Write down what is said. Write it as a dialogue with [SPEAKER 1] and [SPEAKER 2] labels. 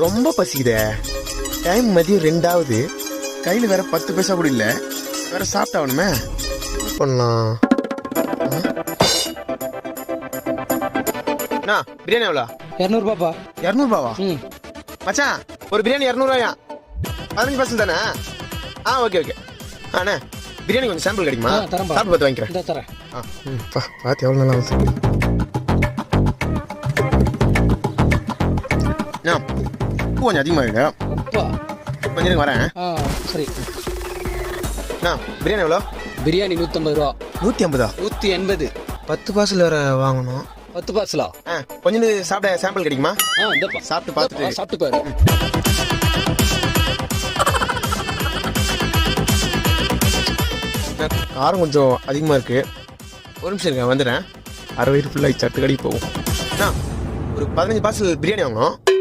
[SPEAKER 1] ரொம்ப பசிக்குதே. டைம் மதியம் 2 கையில் வேற 10 பைசா கூட இல்லை. வேற சாப்பிட்டாகணுமே. என்ன பண்ணலாம்? அண்ணா பிரியாணி எவ்வளோ?
[SPEAKER 2] 200 ரூபாப்பா.
[SPEAKER 1] 200 ரூபாவா?
[SPEAKER 2] ம்.
[SPEAKER 1] மச்சான் ஒரு பிரியாணி 200 ரூபாயா? 15% தானே? Okay okay. அண்ணா பிரியாணி கொஞ்சம் சாம்பிள் கிடைக்குமா?
[SPEAKER 2] தரேன்பா.
[SPEAKER 1] சாப்பிட்டு பார்த்து வாங்கிக்கிறேன்.
[SPEAKER 2] இந்த தரேன்.
[SPEAKER 1] பார்த்து எவ்வளோ நல்லா வந்து. உப்பு கொஞ்சம் அதிகமாகிடு.
[SPEAKER 2] அப்பா.
[SPEAKER 1] கொஞ்சம் இருங்க வரேன்.
[SPEAKER 2] சரி.
[SPEAKER 1] பிரியாணி எவ்வளோ?
[SPEAKER 2] பிரியாணி 150 ரூபா.
[SPEAKER 1] 150.
[SPEAKER 2] 180.
[SPEAKER 1] 10 பார்சல் வேற வாங்கணும்.
[SPEAKER 2] 10 பார்சலா?
[SPEAKER 1] கொஞ்சம் சாப்பிட சாம்பிள் கிடைக்குமா?
[SPEAKER 2] இந்தப்பா.
[SPEAKER 1] சாப்பிட்டு பார்த்துட்டு
[SPEAKER 2] சாப்பிட்டு பாரு.
[SPEAKER 1] காரம் கொஞ்சம் அதிகமாக இருக்கு. ஒரு நிமிஷம் இருங்க வந்துடுறேன். 6 வயிறு ஃபுல்லாக சட்டு கடைக்கு போகும். ஒரு 15 பார்சல் பிரியாணி வாங்கணும்.